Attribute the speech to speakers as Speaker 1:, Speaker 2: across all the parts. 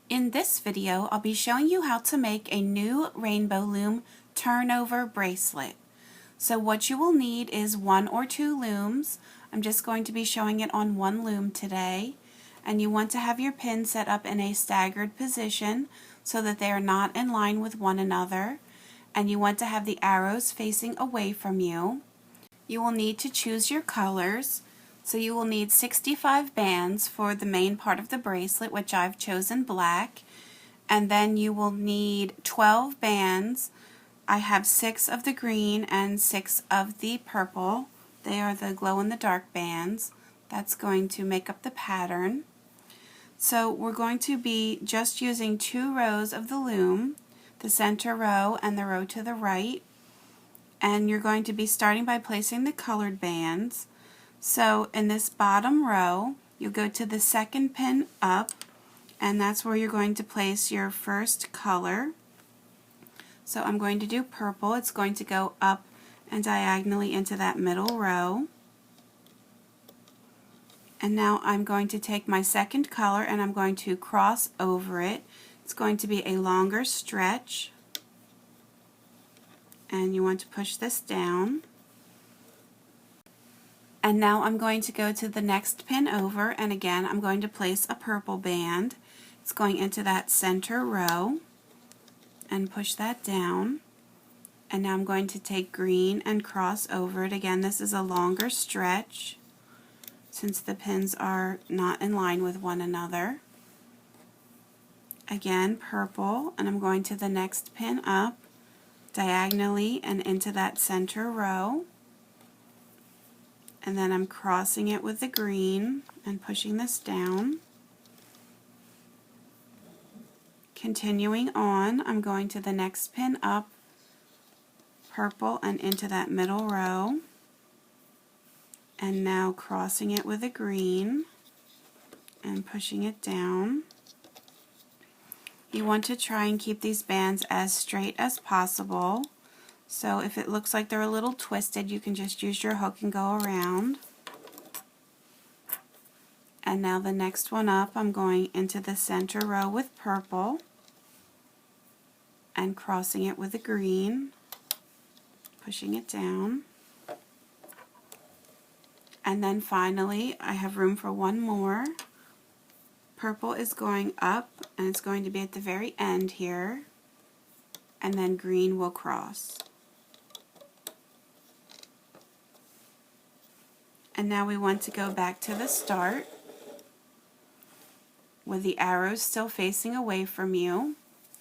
Speaker 1: In this video, I'll be showing you how to make a new rainbow loom turnover bracelet. So what you will need is 1 or 2 looms. I'm just going to be showing it on one loom today. And you want to have your pins set up in a staggered position so that they are not in line with one another. And you want to have the arrows facing away from you. You will need to choose your colors. So you will need 65 bands for the main part of the bracelet, which I've chosen black. And then you will need 12 bands. I have 6 of the green and 6 of the purple. They are the glow-in-the-dark bands. That's going to make up the pattern. So we're going to be just using 2 rows of the loom, the center row and the row to the right. And you're going to be starting by placing the colored bands. So in this bottom row, you'll go to the second pin up, and that's where you're going to place your first color. So I'm going to do purple. It's going to go up and diagonally into that middle row. And now I'm going to take my second color and I'm going to cross over it. It's going to be a longer stretch. And you want to push this down. And now I'm going to go to the next pin over, and again I'm going to place a purple band. It's going into that center row and push that down. And now I'm going to take green and cross over it. Again, this is a longer stretch since the pins are not in line with one another. Again, purple, and I'm going to the next pin up diagonally and into that center row. And then I'm crossing it with the green and pushing this down. Continuing on, I'm going to the next pin up, purple, and into that middle row. And now crossing it with a green and pushing it down. You want to try and keep these bands as straight as possible. So if it looks like they're a little twisted, you can just use your hook and go around. And now the next one up, I'm going into the center row with purple and crossing it with a green, pushing it down. And then finally, I have room for one more. Purple is going up, and it's going to be at the very end here, and then green will cross. And now we want to go back to the start with the arrows still facing away from you.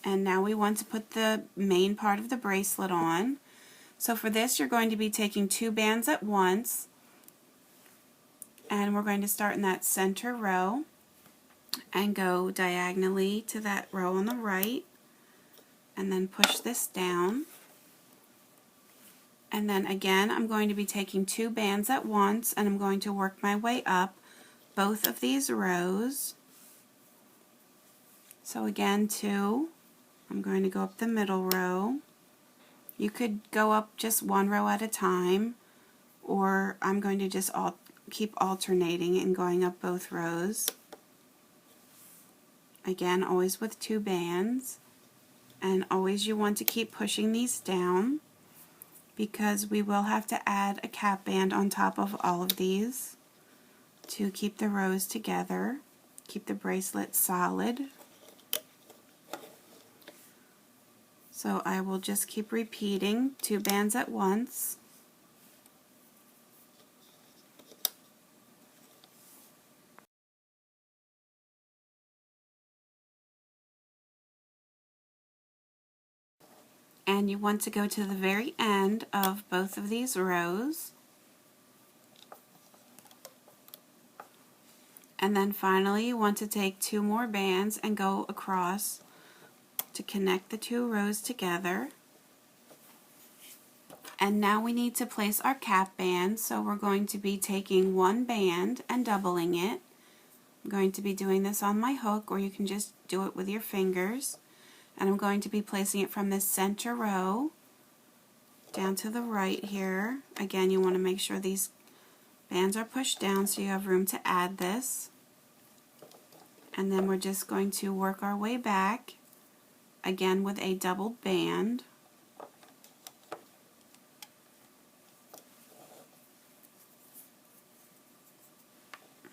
Speaker 1: And now we want to put the main part of the bracelet on. So for this, you're going to be taking 2 bands at once. And we're going to start in that center row and go diagonally to that row on the right. And then push this down. And then again, I'm going to be taking 2 bands at once, and I'm going to work my way up both of these rows. So again, 2. I'm going to go up the middle row. You could go up just 1 row at a time, or I'm going to just keep alternating and going up both rows. Again, always with 2 bands. And always you want to keep pushing these down, because we will have to add a cap band on top of all of these to keep the rows together, keep the bracelet solid. So I will just keep repeating 2 bands at once. And you want to go to the very end of both of these rows. And then finally you want to take 2 more bands and go across to connect the 2 rows together. And now we need to place our cap band, so we're going to be taking 1 band and doubling it. I'm going to be doing this on my hook, or you can just do it with your fingers. And I'm going to be placing it from the center row down to the right here. Again, you want to make sure these bands are pushed down so you have room to add this. And then we're just going to work our way back, again with a doubled band.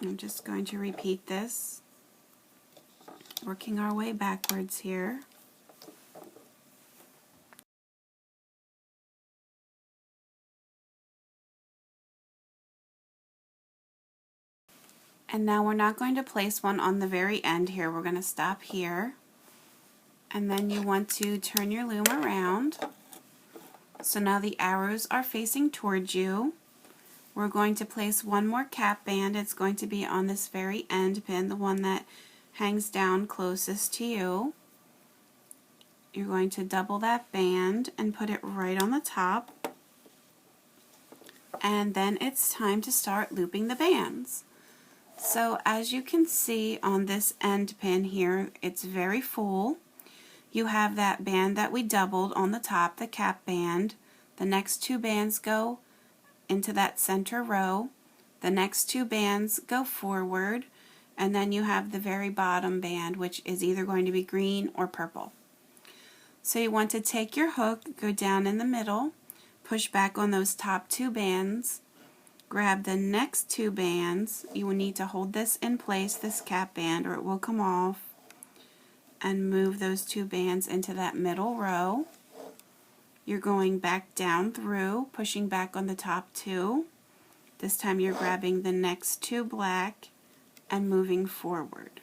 Speaker 1: I'm just going to repeat this, working our way backwards here. And now we're not going to place one on the very end here. We're going to stop here. And then you want to turn your loom around. So now the arrows are facing towards you. We're going to place one more cap band. It's going to be on this very end pin, the one that hangs down closest to you. You're going to double that band and put it right on the top. And then it's time to start looping the bands. So as you can see on this end pin here, it's very full. You have that band that we doubled on the top, the cap band. The next two bands go into that center row. The next two bands go forward, and then you have the very bottom band, which is either going to be green or purple. So you want to take your hook, go down in the middle, push back on those top two bands, grab the next two bands. You will need to hold this in place, this cap band, or it will come off, and move those two bands into that middle row. You're going back down through, pushing back on the top two. This time you're grabbing the next two black and moving forward.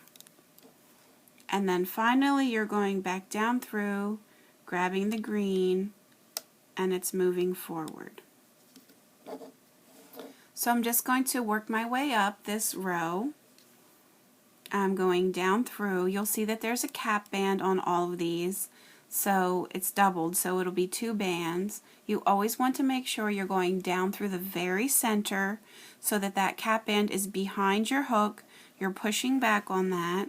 Speaker 1: And then finally you're going back down through, grabbing the green, and it's moving forward. So I'm just going to work my way up this row. I'm going down through. You'll see that there's a cap band on all of these, so it's doubled, so it'll be two bands. You always want to make sure you're going down through the very center so that that cap band is behind your hook. You're pushing back on that.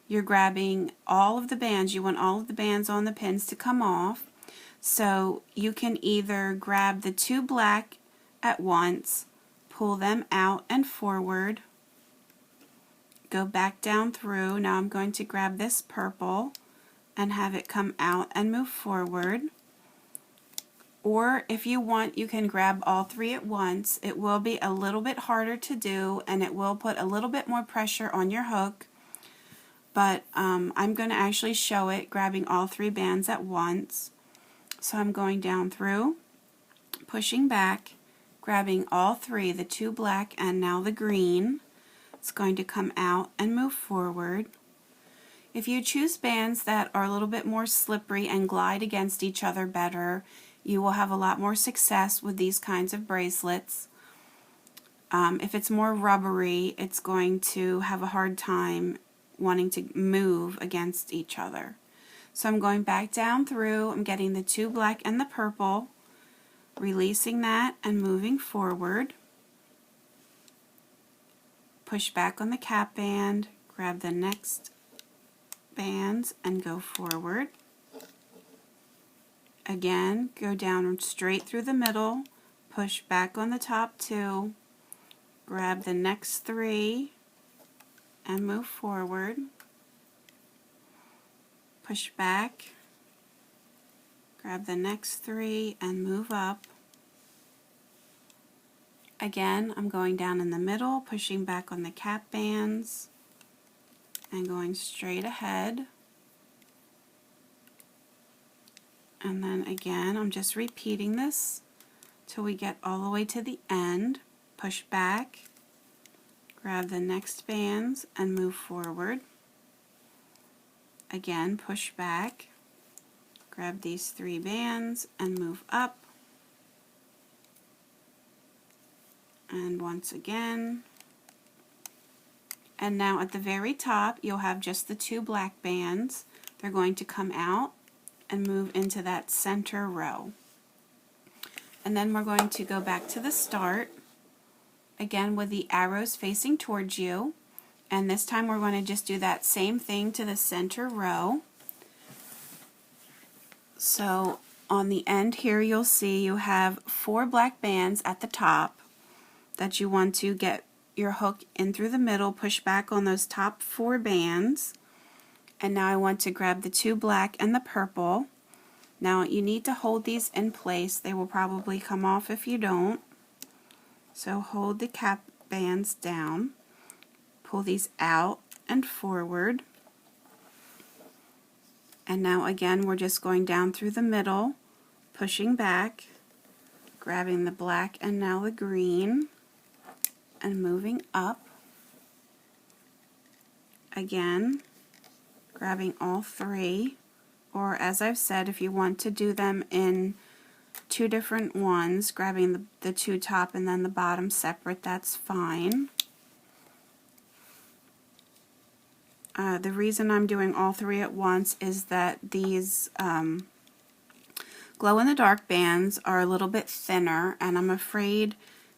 Speaker 1: You're grabbing all of the bands. You want all of the bands on the pins to come off. So you can either grab the two black at once, pull them out and forward, go back down through. Now I'm going to grab this purple and have it come out and move forward. Or if you want, you can grab all three at once. It will be a little bit harder to do, and it will put a little bit more pressure on your hook, but I'm going to actually show it grabbing all three bands at once. So I'm going down through, pushing back, grabbing all three, the two black and now the green. It's going to come out and move forward. If you choose bands that are a little bit more slippery and glide against each other better, you will have a lot more success with these kinds of bracelets. If it's more rubbery, it's going to have a hard time wanting to move against each other. So I'm going back down through, I'm getting the two black and the purple, releasing that and moving forward. Push back on the cap band, grab the next bands and go forward. Again, go down straight through the middle, push back on the top two, grab the next three and move forward. Push back, grab the next three and move up. Again, I'm going down in the middle, pushing back on the cap bands and going straight ahead. And then again, I'm just repeating this till we get all the way to the end. Push back, grab the next bands and move forward. Again, push back, grab these three bands and move up. And once again. And now at the very top, you'll have just the two black bands. They're going to come out and move into that center row. And then we're going to go back to the start, again with the arrows facing towards you. And this time we're going to just do that same thing to the center row. So on the end here, you'll see you have four black bands at the top that you want to get your hook in through the middle, push back on those top 4 bands, and now I want to grab the 2 black and the purple. Now you need to hold these in place. They will probably come off if you don't. So hold the cap bands down, pull these out and forward, and now again we're just going down through the middle, pushing back, grabbing the black and now the green, and moving up. Again, grabbing all 3, or as I've said, if you want to do them in 2 different ones, grabbing the 2 top and then the bottom separate, that's fine. The reason I'm doing all 3 at once is that these glow-in-the-dark bands are a little bit thinner, and I'm afraid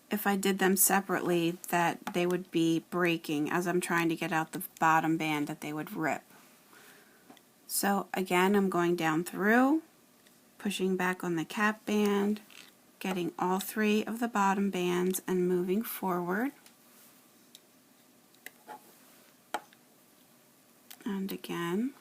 Speaker 1: if I did them separately that they would be breaking as I'm trying to get out the bottom band, that they would rip. So again, I'm going down through, pushing back on the cap band, getting all 3 of the bottom bands and moving forward. And again.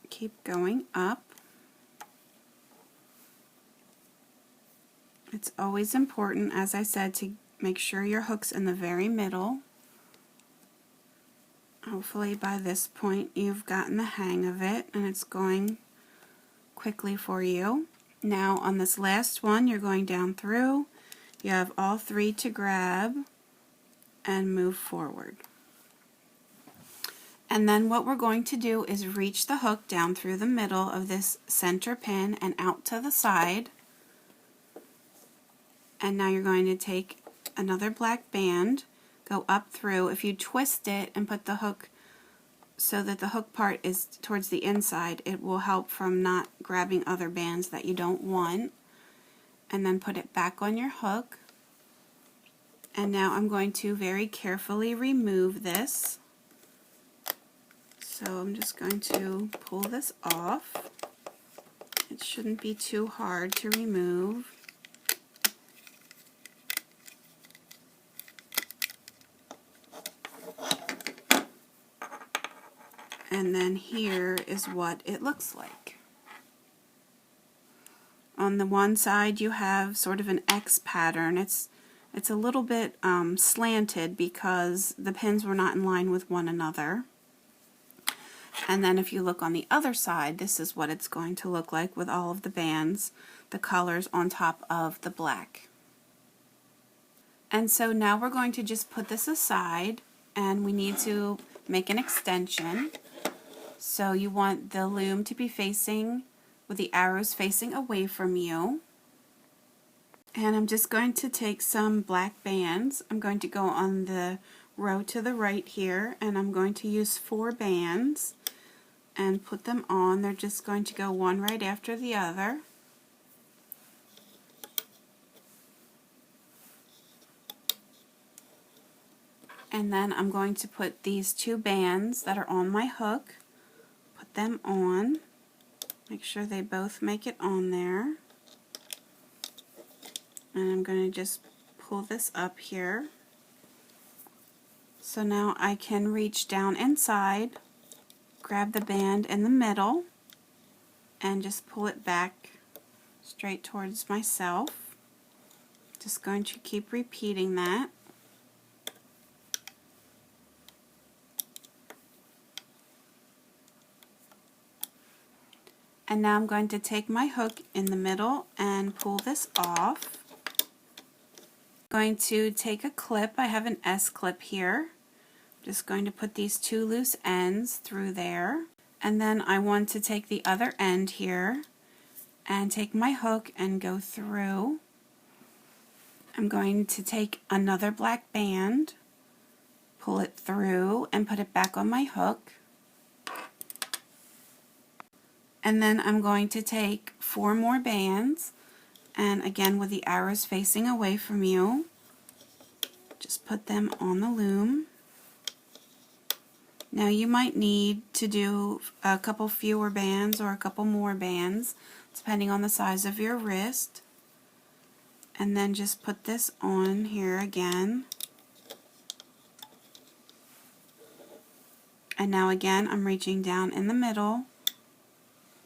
Speaker 1: Keep going up. It's always important, as I said, to make sure your hook's in the very middle. Hopefully by this point you've gotten the hang of it and it's going quickly for you. Now on this last one you're going down through. You have all 3 to grab and move forward. And then what we're going to do is reach the hook down through the middle of this center pin and out to the side. And now you're going to take another black band, go up through. If you twist it and put the hook so that the hook part is towards the inside, it will help from not grabbing other bands that you don't want. And then put it back on your hook. And now I'm going to very carefully remove this. So I'm just going to pull this off. It shouldn't be too hard to remove. And then here is what it looks like. On the one side you have sort of an X pattern. It's a little bit slanted because the pins were not in line with one another. And then if you look on the other side, this is what it's going to look like with all of the bands, the colors on top of the black. And so now we're going to just put this aside, and we need to make an extension. So you want the loom to be facing, with the arrows facing away from you. And I'm just going to take some black bands. I'm going to go on the row to the right here, and I'm going to use 4 bands and put them on. They're just going to go one right after the other. And then I'm going to put these 2 bands that are on my hook, put them on, make sure they both make it on there. And I'm going to just pull this up here. So now I can reach down inside, grab the band in the middle, and just pull it back straight towards myself. Just going to keep repeating that. And now I'm going to take my hook in the middle and pull this off. Going to take a clip. I have an S clip here. Just going to put these 2 loose ends through there, and then I want to take the other end here and take my hook and go through. I'm going to take another black band, pull it through and put it back on my hook, and then I'm going to take 4 more bands, and again with the arrows facing away from you, just put them on the loom. Now you might need to do a couple fewer bands or a couple more bands depending on the size of your wrist. And then just put this on here again. And now again I'm reaching down in the middle,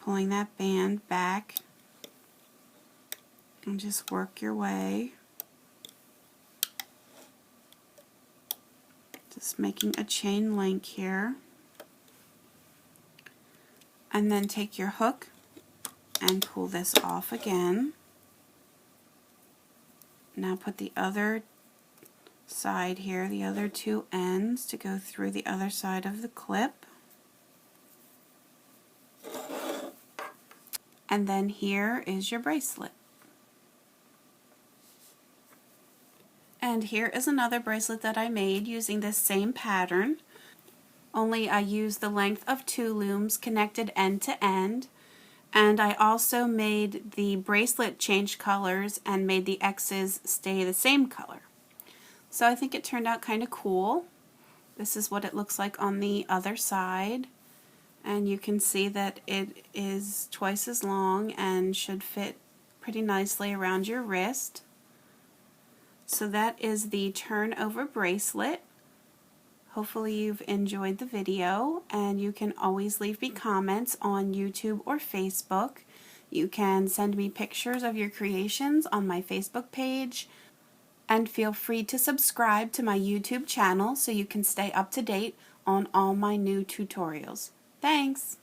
Speaker 1: pulling that band back, and just work your way. Just making a chain link here. And then take your hook and pull this off again. Now put the other side here, the other two ends, to go through the other side of the clip. And then here is your bracelet. And here is another bracelet that I made using this same pattern, only I used the length of 2 looms connected end to end, and I also made the bracelet change colors and made the X's stay the same color. So I think it turned out kind of cool. This is what it looks like on the other side, and you can see that it is twice as long and should fit pretty nicely around your wrist. So that is the turnover bracelet. Hopefully you've enjoyed the video, and you can always leave me comments on YouTube or Facebook. You can send me pictures of your creations on my Facebook page, and feel free to subscribe to my YouTube channel so you can stay up to date on all my new tutorials. Thanks!